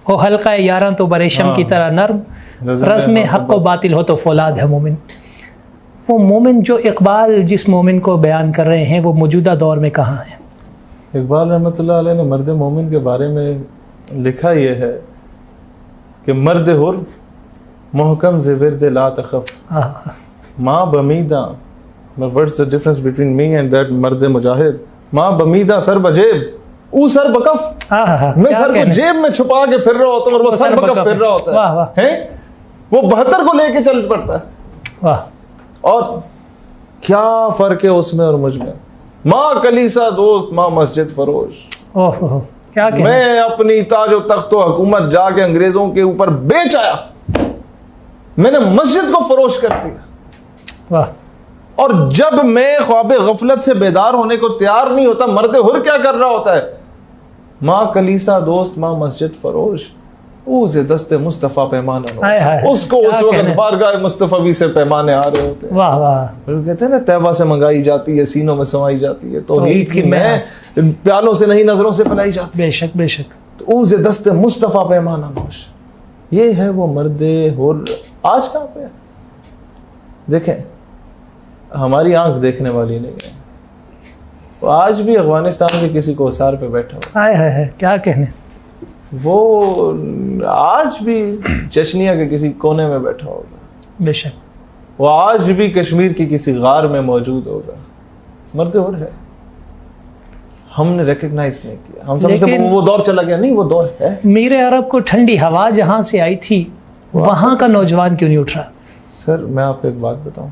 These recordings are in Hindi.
हो हल्का यारां तो बरेशम की तरह नर्म, रज़्म हक़ व बातिल हो तो फौलाद है मोमिन। वो मोमिन जो इकबाल जिस मोमिन को बयान कर रहे हैं वो मौजूदा दौर में कहाँ है? इकबाल रहमतुल्लाह अलैह ने मर्द मोमिन के बारे में लिखा यह है कि मर्द हुर मोहकम ज़े विर्द ला तख़फ़ माँ बमीदा, what's the difference between me and that मर्द मुजाहिद? माँ बमीदा सर बजेब ऊ सर बकफ। मैं सर को जेब में छुपा के फिर रहा होता हूँ और वो सर बकफ फिर रहा होता है। वो 72 को लेके चल पड़ता है। वाह। और क्या फर्क है उसमें और मुझ में? माँ कलीसा दोस्त, माँ मस्जिद फरोश। ओह क्या कहना? मैं अपनी ताजो तख्तो हुकूमत जाके अंग्रेजों के ऊपर बेच आया, मैंने मस्जिद को फरोश कर दिया। वाह। और जब मैं ख्वाबे गफलत से बेदार होने को तैयार नहीं होता, मर्द हुर क्या कर रहा होता है? माँ कलीसा दोस्त, माँ मस्जिद फरोश, उसे दस्ते मुस्तफ़ा पैमाना, उसको उस वक्त बारगाह मुस्तफ़वी से पैमाने आ रहे होते हैं। वाह वाह। कहते हैं ना तैबा से मंगाई जाती है, सीनों में समाई जाती है, तो ईद की मैं प्यालों से नहीं नजरों से पिलाई जाती। बेशक बेशक। तो उसे दस्ते मुस्तफ़ा पैमाना नोश, ये है वो मर्द हुर। आज कहाँ पे देखें, हमारी आंख देखने वाली नहीं है। वो आज भी अफगानिस्तान के किसी कोसार पे बैठा हुआ है, क्या कहने। वो आज भी चचनिया के किसी कोने में बैठा होगा। बेशक। वो आज भी कश्मीर की किसी गार में मौजूद होगा। मर्द हुर है, हमने रिकग्नाइज नहीं किया। हम समझते वो दौर चला गया, नहीं वो दौर है। मीर अरब को ठंडी हवा जहां से आई थी वहां का नौजवान क्यों नहीं उठ रहा? सर मैं आपको एक बात बताऊं,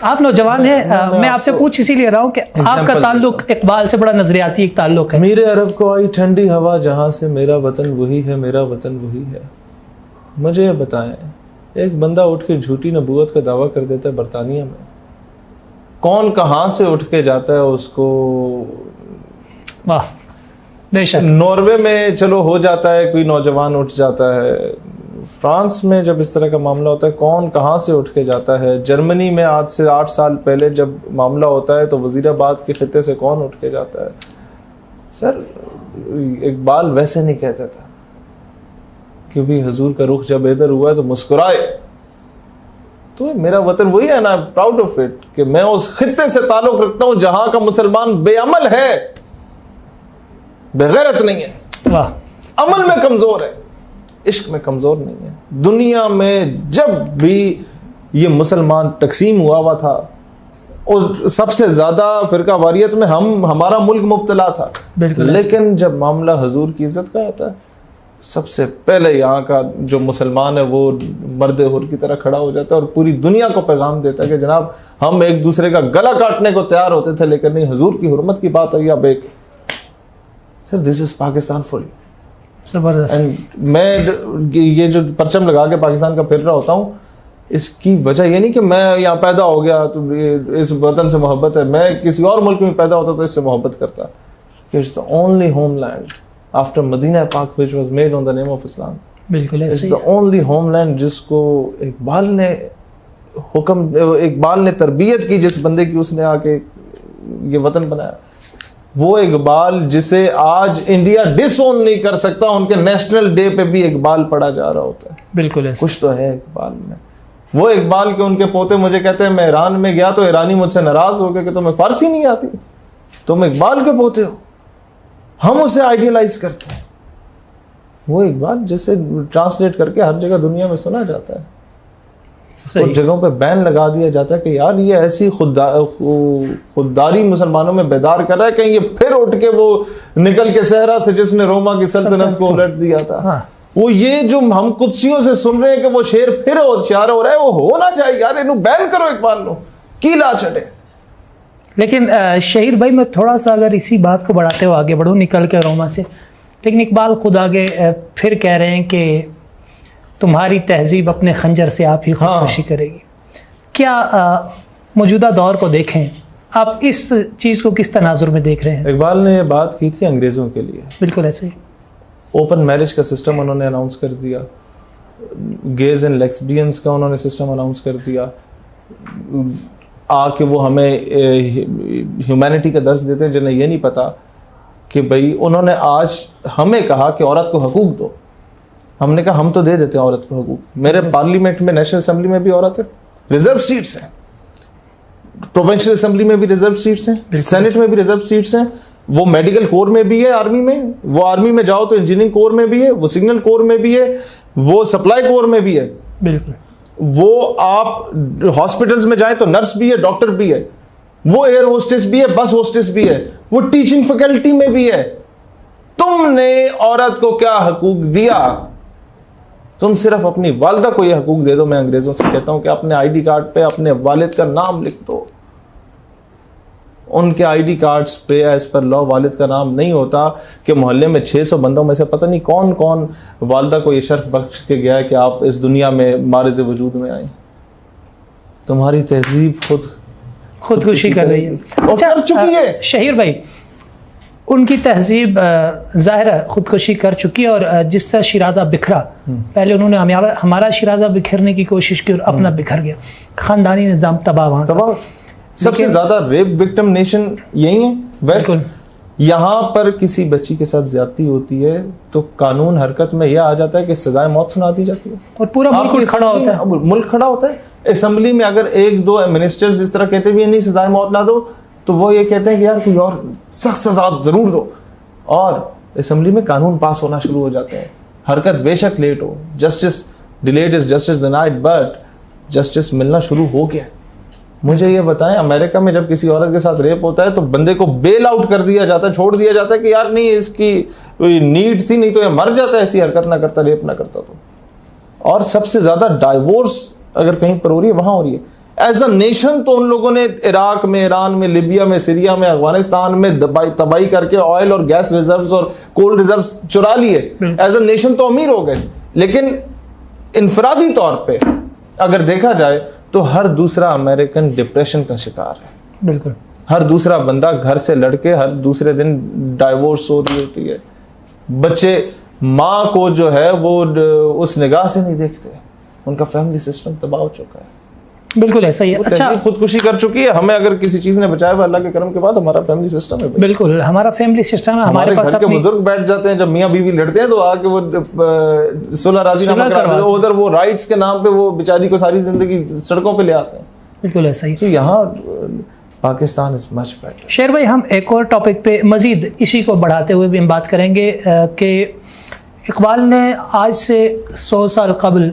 आप नौजवान हैं, मैं आपसे पूछ इसीलिए रहा हूं कि आपका ताल्लुक इकबाल से बड़ा नजरियाती एक ताल्लुक है। मीर अरब को आई ठंडी हवा जहां से, मेरा वतन वही है, मेरा वतन वही है। मुझे ये बताएं, एक बंदा उठ के झूठी नबूवत का दावा कर देता है बरतानिया में, कौन कहां से उठ के जाता है उसको? वाह। बेशक। नॉर्वे में चलो हो जाता है, कोई नौजवान उठ जाता है। फ्रांस में जब इस तरह का मामला होता है, कौन कहाँ से उठ के जाता है? जर्मनी में आज से 8 साल पहले जब मामला होता है तो वजीराबाद के खिते से कौन उठ के जाता है? सर इकबाल वैसे नहीं कहता था क्योंकि हुजूर का रुख जब इधर हुआ है तो मुस्कुराए। तो मेरा वतन वही है ना, प्राउड ऑफ इट, कि मैं उस खिते से ताल्लुक रखता हूँ जहां का मुसलमान बेअमल है, बेगैरत नहीं है, वाह, अमल में कमजोर है, इश्क में कमजोर नहीं है। दुनिया में जब भी ये मुसलमान तकसीम हुआ था और सबसे ज्यादा फिरका वारियत में हमारा मुल्क मुब्तला था, लेकिन जब मामला हुजूर की इज्जत का आता है, सबसे पहले यहाँ का जो मुसलमान है वो मर्द हुर की तरह खड़ा हो जाता है और पूरी दुनिया को पैगाम देता है कि जनाब हम एक दूसरे का गला काटने को तैयार होते थे, लेकिन नहीं, हुजूर की हुर्मत की बात आई। अब एक sir this is Pakistan for you. जबरदस्त। एंड मैं ये जो परचम लगा के पाकिस्तान का फिर रहा होता हूँ, इसकी वजह ये नहीं कि मैं यहाँ पैदा हो गया तो इस वतन से मोहब्बत है, मैं किसी और मुल्क में पैदा होता तो इससे मोहब्बत करता। It's the only homeland after Medina पाक which was made on the name of Islam. बिल्कुल इट्स द ओनली होमलैंड जिसको इकबाल ने तरबियत की, जिस बंदे की उसने आके ये वतन बनाया, वो इकबाल जिसे आज इंडिया डिसओन नहीं कर सकता, उनके नेशनल डे पे भी इकबाल पढ़ा जा रहा होता है। बिल्कुल कुछ तो है इकबाल में। वो इकबाल के उनके पोते मुझे कहते हैं मैं ईरान में गया तो ईरानी मुझसे नाराज हो गए कि तुम्हें फारसी नहीं आती, तुम इकबाल के पोते हो। हम उसे आइडियलाइज करते हैं। वो इकबाल जिसे ट्रांसलेट करके हर जगह दुनिया में सुना जाता है, कुछ जगहों पे बैन लगा दिया जाता है कि यार ये ऐसी खुददारी मुसलमानों में बेदार कर रहा है, कहीं ये फिर उठ के वो निकल के सहरा से जिसने रोमा की सल्तनत को उलट दिया था। हाँ। वो ये जो हम कुदसियों से सुन रहे हैं कि वो शेर फिर होशियार हो रहा है, वो होना चाहिए यार, इन्हें बैन करो इकबाल नो की ला छटे। लेकिन शहीर भाई, मैं थोड़ा सा अगर इसी बात को बढ़ाते हुए आगे बढ़ूँ निकल के रोमा से, लेकिन इकबाल खुद आगे फिर कह रहे हैं कि तुम्हारी तहजीब अपने खंजर से आप ही खुदकुशी करेगी। क्या मौजूदा दौर को देखें, आप इस चीज़ को किस तनाजुर में देख रहे हैं? इकबाल ने बात की थी अंग्रेज़ों के लिए, बिल्कुल ऐसे ही। ओपन मैरिज का सिस्टम उन्होंने अनाउंस कर दिया, गेज एंड लेस्बियंस का उन्होंने सिस्टम अनाउंस कर दिया, आके वो हमें ह्यूमैनिटी का दर्स देते हैं जिन्हें ये नहीं पता कि भाई उन्होंने आज हमें कहा कि औरत को हकूक दो, हमने कहा हम तो दे देते हैं औरत को हकूक। मेरे पार्लियामेंट में, नेशनल असेंबली में भी औरत है, रिजर्व सीट्स हैं, प्रोविंशियल असेंबली में भी रिजर्व सीट्स हैं, सेनेट में भी रिजर्व सीट्स हैं, वो मेडिकल कोर में भी है, आर्मी में, वो आर्मी में जाओ तो इंजीनियरिंग कोर में भी है, वो सिग्नल कोर में भी है, वो सप्लाई कोर में भी है, बिल्कुल, वो आप हॉस्पिटल्स में जाएं तो नर्स भी है, डॉक्टर भी है, वो एयर होस्टेस भी है, बस होस्टेस भी है, वो टीचिंग फैकल्टी में भी है। तुमने औरत को क्या हकूक दिया? तुम सिर्फ अपनी वालिदा को ये हकूक दे दो। मैं अंग्रेजों से कहता हूं कि अपने आईडी कार्ड पे अपने वालिद का नाम लिख दो। उनके आईडी कार्ड्स पे एज पर लॉ वालिद का नाम नहीं होता कि मोहल्ले में 600 बंदों में से पता नहीं कौन कौन वालिदा को ये शर्फ बख्श के गया है कि आप इस दुनिया में मारिज वजूद में आए। तुम्हारी तहजीब खुदकुशी कर रही है और कर चुकी है। शहीर भाई, उनकी तहजीब ज़ाहिर है खुदकुशी कर चुकी है, और जिस तरह शिराजा बिखरा, पहले उन्होंने हमारा शिराजा बिखरने की कोशिश की और अपना बिखर गया, खानदानी निज़ाम तबाह। सबसे ज्यादा रेप विक्टिम नेशन यही है वेस्ट। यहाँ पर किसी बच्ची के साथ ज्यादती होती है तो कानून हरकत में यह आ जाता है कि सजाए मौत सुना दी जाती है और पूरा मुल्क खड़ा होता है। मुल्क खड़ा होता है। असेंबली में अगर एक दो मिनिस्टर्स इस तरह कहते भी नहीं सजाए मौत ना दो, तो वो ये कहते हैं कि यार कोई और सख्त सजा जरूर दो, और असेंबली में कानून पास होना शुरू हो जाते हैं। हरकत बेशक लेट हो, justice delayed is justice denied, but justice मिलना शुरू हो गया। मुझे ये बताएं, अमेरिका में जब किसी औरत के साथ रेप होता है तो बंदे को बेल आउट कर दिया जाता है, छोड़ दिया जाता है कि यार नहीं इसकी नीड थी, नहीं तो ये मर जाता है ऐसी हरकत ना करता, रेप ना करता तो। और सबसे ज्यादा डाइवोर्स अगर कहीं पर हो रही है वहां हो रही है। एज अ नेशन तो उन लोगों ने इराक में, ईरान में, लिबिया में, सीरिया में, अफगानिस्तान में तबाही करके ऑयल और गैस रिजर्व्स और कोल रिजर्व्स चुरा लिए। एज अ नेशन तो अमीर हो गए, लेकिन इनफरादी तौर पे अगर देखा जाए तो हर दूसरा अमेरिकन डिप्रेशन का शिकार है। बिल्कुल, हर दूसरा बंदा घर से लड़के हर दूसरे दिन डाइवोर्स हो रही होती है। बच्चे माँ को जो है वो उस निगाह से नहीं देखते, उनका फैमिली सिस्टम तबाह हो चुका है। बिल्कुल ऐसा ही है। अच्छा, खुदकुशी कर चुकी है। हमें अगर किसी चीज ने बचाया हुआ अल्लाह के करम के बाद हमारा फैमिली सिस्टम है। बिल्कुल, हमारा फैमिली सिस्टम है। हमारे पास घर के बुजुर्ग बैठ जाते हैं, जब मियाँ बीवी लड़ते हैं तो आके वो सुलह राज़ीनामा कराते हैं, उधर वो राइट्स के नाम पे वो बेचारी को सारी जिंदगी सड़कों पे ले आते हैं। बिल्कुल ऐसा ही। तो यहाँ पाकिस्तान इज मच बेटर। शेर भाई, हम एक और टॉपिक पे मजीद इसी को बढ़ाते हुए भी हम बात करेंगे कि इकबाल ने आज से 100 साल कबल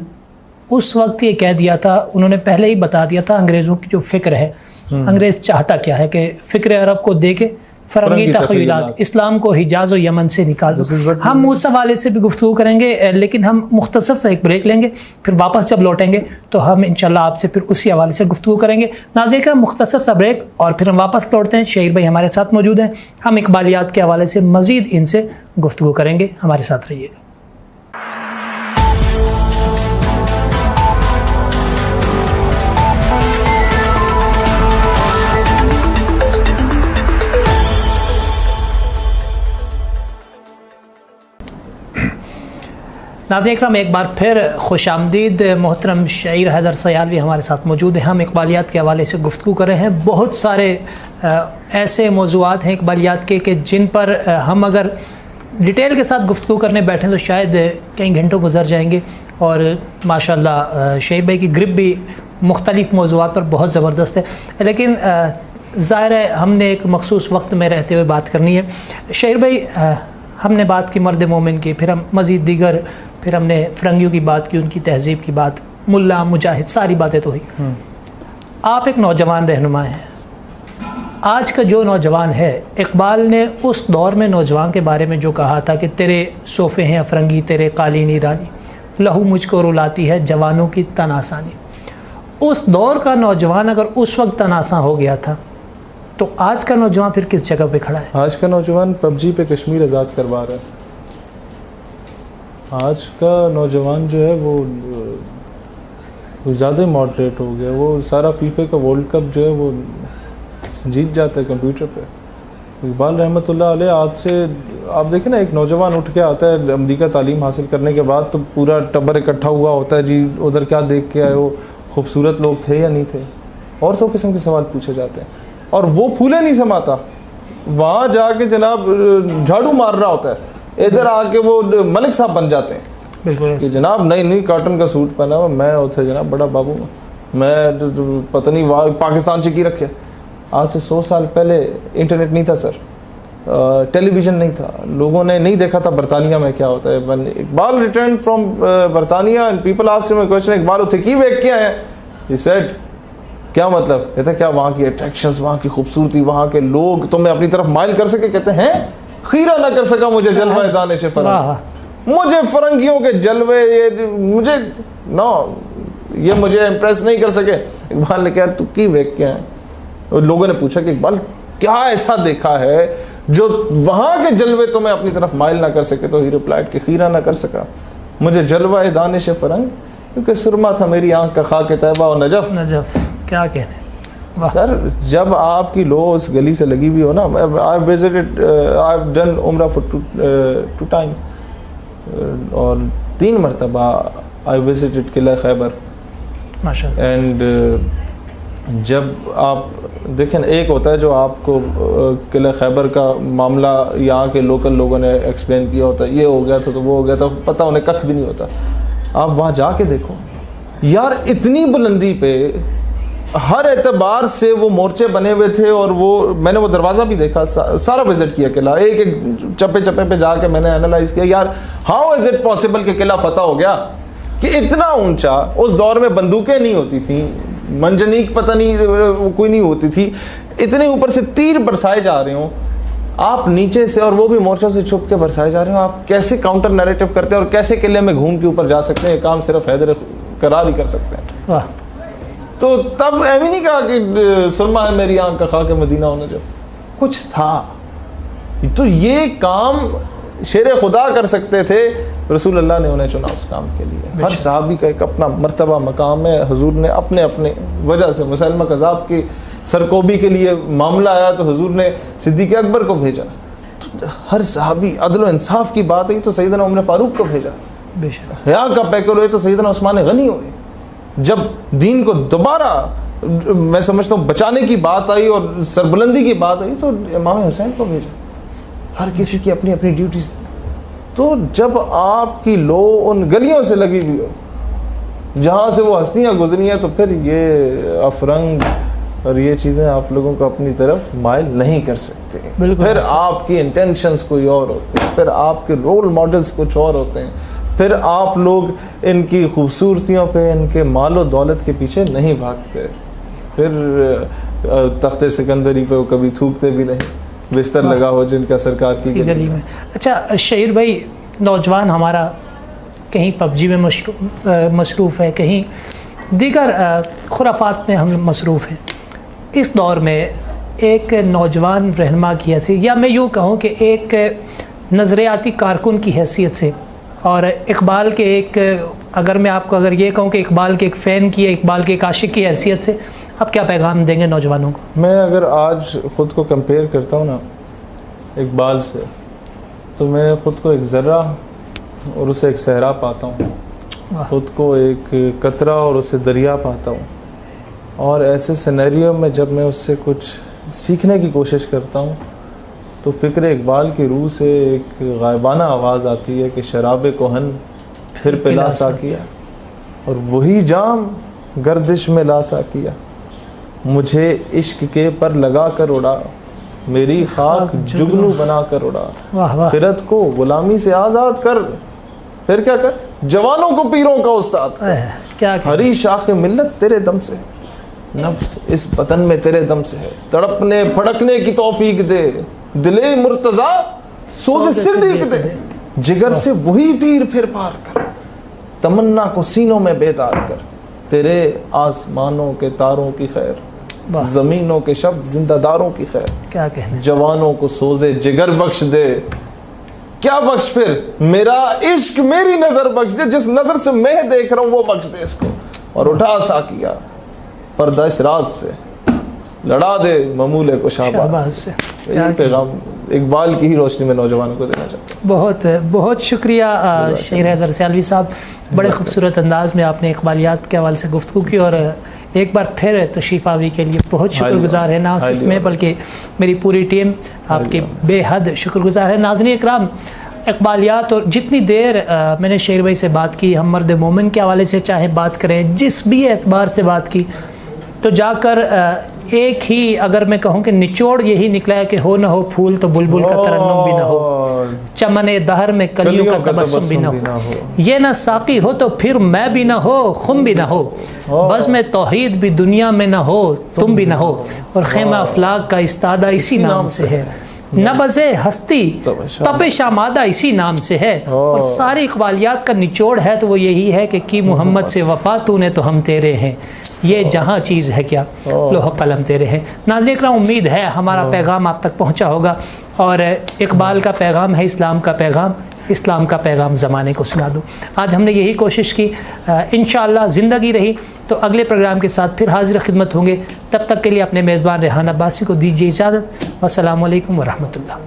उस वक्त ये कह दिया था, उन्होंने पहले ही बता दिया था अंग्रेज़ों की जो फ़िक्र है, अंग्रेज़ चाहता क्या है कि फ़िक्र अरब को दे के फ़रंगी तख़य्युलात, इस्लाम को हिजाज़ और यमन से निकाल दो। हम उस हवाले से भी गुफ्तगू करेंगे, लेकिन हम मुख्तसर सा एक ब्रेक लेंगे, फिर वापस जब लौटेंगे तो हम इंशाल्लाह आपसे फिर उसी हवाले से गुफ्तगू करेंगे। नाज़रीन, मुख्तसर सा ब्रेक और फिर हम वापस लौटते हैं। शहीर भाई हमारे साथ मौजूद हैं, हम इकबालियात के हवाले से मज़ीद इनसे गुफ्तगू करेंगे। हमारे साथ रहिएगा। नाज़रीन इकराम, एक बार फिर खुशामदीद। मोहतरम शायर हैदर सयालवी हमारे साथ मौजूद हैं। हम इकबालियात के हवाले से गुफ्तगू कर रहे हैं। बहुत सारे ऐसे मौज़ूआत हैं इकबालियात के कि जिन पर हम अगर डिटेल के साथ गुफ्तगू करने बैठें तो शायद कई घंटों गुजर जाएंगे, और माशाल्लाह शायर भाई की ग्रिप भी मुख्तलिफ़ मौज़ूआत पर बहुत ज़बरदस्त है, लेकिन ज़ाहिर है हमने एक मखसूस वक्त में रहते हुए बात करनी है। शायर भाई, हमने बात की मर्द मोमिन की, फिर हम मज़ीद दीगर, फिर हमने फ़रंगियों की बात की, उनकी तहज़ीब की बात, मुल्ला मुजाहिद, सारी बातें तो हुई। आप एक नौजवान रहनुमा हैं। आज का जो नौजवान है, इकबाल ने उस दौर में नौजवान के बारे में जो कहा था कि तेरे सोफ़े हैं अफरंगी, तेरे कालीनी रानी, लहू मुझको रुलाती है जवानों की तनासानी। उस दौर का नौजवान अगर उस वक्त तनासा हो गया था, तो आज का नौजवान फिर किस जगह पे खड़ा है? आज का नौजवान पबजी पे कश्मीर आज़ाद करवा रहा है। आज का नौजवान जो है वो ज़्यादा मॉडरेट हो गया। वो सारा फीफे का वर्ल्ड कप जो है वो जीत जाता है कंप्यूटर पे। इकबाल रहमतुल्लाह अलैह, आज से आप देखें ना, एक नौजवान उठ के आता है अमेरिका तालीम हासिल करने के बाद, तो पूरा टब्बर इकट्ठा हुआ होता है, जी उधर क्या देख के आए हो, खूबसूरत लोग थे या नहीं थे, और सब किस्म के सवाल पूछे जाते हैं। और वो फूले नहीं समाता, वहाँ जाके जनाब झाड़ू मार रहा होता है, इधर आके वो मलिक साहब बन जाते हैं। बिल्कुल कि जनाब नई नई कॉटन का सूट पहना हुआ मैं उठे जनाब बड़ा बाबू मैं पता नहीं वहाँ पाकिस्तान से की रखे। आज से 100 साल पहले इंटरनेट नहीं था सर, टेलीविज़न नहीं था, लोगों ने नहीं देखा था बरतानिया में क्या होता है। वन इकबाल रिटर्न फ्रॉम बरतानिया and people asked him a question, Iqbal उठे की वेख क्या है, ही सेड क्या मतलब, कहते क्या वहाँ की अट्रैक्शंस, वहाँ की खूबसूरती, वहाँ के लोग तुम्हें अपनी तरफ माइल कर सके, कहते हैं खीरा ना कर सका मुझे जलवा दानिश फरंग, मुझे फरंगियों के जलवे ये मुझे नो ये मुझे इम्प्रेस नहीं कर सके। इकबाल ने कहा तू की वेख क्या है, और लोगों ने पूछा कि इकबाल क्या ऐसा देखा है जो वहाँ के जलवे तुम्हें अपनी तरफ माइल ना कर सके, तो ही रिप्लाइड कि खीरा ना कर सका मुझे जलवा दानिश फरंग, क्योंकि सुरमा था मेरी आंख का खाके तैबा और नजफ। क्या कहने सर, जब आपकी लो उस गली से लगी हुई हो ना, I visited I have done उम्रा फॉर 2 टाइम्स और 3 मरतबा आई विजिटेड किला खैबर माशाअल्लाह। एंड जब आप देखें, एक होता है जो आपको किला खैबर का मामला यहाँ के लोकल लोगों ने एक्सप्लेन किया होता है, ये हो गया था तो वो हो गया था, पता उन्हें कख भी नहीं होता। आप वहाँ जाके देखो यार, इतनी बुलंदी पे हर एतबार से वो मोर्चे बने हुए थे, और वो मैंने वो दरवाज़ा भी देखा, सारा विजिट किया किला, एक एक चप्पे चप्पे पे जाके मैंने एनालाइज किया यार हाउ इज़ इट पॉसिबल कि किला फतह हो गया, कि इतना ऊंचा। उस दौर में बंदूकें नहीं होती थी, मंजनीक पता नहीं कोई नहीं होती थी, इतने ऊपर से तीर बरसाए जा रहे हो आप नीचे से, और वो भी मोर्चों से छुप के बरसाए जा रहे हो, आप कैसे काउंटर नैरेटिव करते हैं और कैसे किले में घूम के ऊपर जा सकते हैं, ये काम सिर्फ हैदर करार ही कर सकते हैं। वाह। तो तब ऐवी नहीं कहा कि सुरमा है मेरी आंख का खाके मदीना होना, जब कुछ था तो ये काम शेर खुदा कर सकते थे, रसूल अल्लाह ने उन्हें चुना उस काम के लिए। हर सहाबी का एक अपना मर्तबा मकाम है, हुजूर ने अपने अपने वजह से, मुसलमा कज़ाब की सरकोबी के लिए मामला आया तो हुजूर ने सिद्दीक़ अकबर को भेजा, तो हर सहाबी अदल इंसाफ की बात आई तो सैयदना उमर फारूक को भेजा, हया का पैकर हुए तो सैयदना उस्मान गनी हुए, जब दीन को दोबारा मैं समझता हूँ बचाने की बात आई और सरबुलंदी की बात आई तो इमाम हुसैन को भेजा। हर किसी की अपनी अपनी ड्यूटीज। तो जब आपकी लो उन गलियों से लगी हुई हो जहाँ से वो हस्तियाँ गुजरी हैं, तो फिर ये अफरंग और ये चीज़ें आप लोगों को अपनी तरफ माइल नहीं कर सकते। फिर आपकी इंटेंशंस कोई और होते हैं, फिर आपके रोल मॉडल्स कुछ और होते हैं, फिर आप लोग इनकी खूबसूरतियों पे, इनके मालो दौलत के पीछे नहीं भागते, फिर तख्ते सिकंदरी पे वो कभी थूकते भी नहीं, बिस्तर लगा हो जिनका सरकार की गली में। अच्छा शहीर भाई, नौजवान हमारा कहीं पबजी में मसरूफ़ है, कहीं दीगर खुराफात में हम मसरूफ़ हैं। इस दौर में एक नौजवान रहनुमा की हैसियत, या मैं यूँ कहूँ कि एक नज़रियाती कारकुन की हैसियत से, और इकबाल के एक, अगर मैं आपको अगर ये कहूँ कि इकबाल के एक फ़ैन की, इकबाल के एक आशिक की हैसियत से आप क्या पैगाम देंगे नौजवानों को? मैं अगर आज ख़ुद को कंपेयर करता हूँ ना इकबाल से, तो मैं ख़ुद को एक ज़र्रा और उसे एक सहरा पाता हूँ, ख़ुद को एक कतरा और उसे दरिया पाता हूँ। और ऐसे सिनेरियो में जब मैं उससे कुछ सीखने की कोशिश करता हूँ तो फ़िक्र इकबाल की रूह से एक गायबाना आवाज़ आती है कि शराब कोहन फिर पिला सा किया, और वही जाम गर्दिश में ला सा किया, मुझे इश्क के पर लगा कर उड़ा, मेरी खाक जुगनू बना कर उड़ा, फिरत को गुलामी से आज़ाद कर, फिर क्या कर, जवानों को पीरों का उस्ताद कर, हरी शाख मिल्लत तेरे दम से, नफ्स इस बदन में तेरे दम से है, तड़पने फड़कने की तौफीक दे, दिले मुर्तज़ा सोज़े सिद्दीक़ दे, जिगर से वही तीर फिर पार कर, तमन्ना को सीनों में बेदार कर, तेरे आसमानों के तारों की खैर, ज़मीनों के शब्द जिंदादारों की खैर, क्या कहने, जवानों को सोज़े जिगर बख्श दे, क्या बख्श फिर, मेरा इश्क मेरी नज़र बख्श दे, जिस नज़र से मैं देख रहा हूँ वो बख्श दे इसको, और उठा सा किया पर्दा इस राज से, लड़ा दे ममूले को शाहबाज से। यही पैगाम इकबाल की ही रोशनी में नौजवानों को देना चाहता हूँ। बहुत बहुत शुक्रिया शेर हैदर सियालवी साहब, बड़े खूबसूरत अंदाज में आपने इकबालियात के हवाले से गुफ्तगू की, और एक बार फिर तशरीफ़ आवी के लिए बहुत शुक्रगुजार है, ना सिर्फ मैं बल्कि मेरी पूरी टीम आपकी बेहद शुक्रगुजार है। नाज़रीन इकराम, इकबालियात और जितनी देर मैंने शेर भाई से बात की, हम मर्द मोमिन के हवाले से चाहे बात करें, जिस भी एतबार से बात की, तो जाकर एक ही अगर मैं कहूँ कि निचोड़ यही निकला है कि हो न हो फूल तो बुलबुल का तरन्नुम भी ना हो, चमने दहर में कलियों का तबस्सुम भी ना हो, ये ना साकी हो तो फिर मैं भी ना हो, खुम भी ना हो, बज़्म में तौहीद भी दुनिया में ना हो, तुम भी ना हो, और खेमा अफलाक का इस्तादा इसी नाम से है, नबज़े हस्ती तपिश आमादा इसी नाम से है। और सारी इकबालियात का निचोड़ है तो वो यही है कि मोहम्मद से वफा तूने तो हम तेरे हैं, ये जहाँ चीज़ है क्या लोह कलम तेरे हैं। नाज़रीन इकराम, उम्मीद है हमारा पैगाम आप तक पहुँचा होगा, और इकबाल का पैगाम है इस्लाम का पैगाम, इस्लाम का पैगाम ज़माने को सुना दो। आज हमने यही कोशिश की, इंशाअल्लाह ज़िंदगी रही तो अगले प्रोग्राम के साथ फिर हाजिर खिदमत होंगे। तब तक के लिए अपने मेज़बान रेहान अब्बासी को दीजिए इजाज़त। वस्सलामु अलैकुम वरहमतुल्लाह।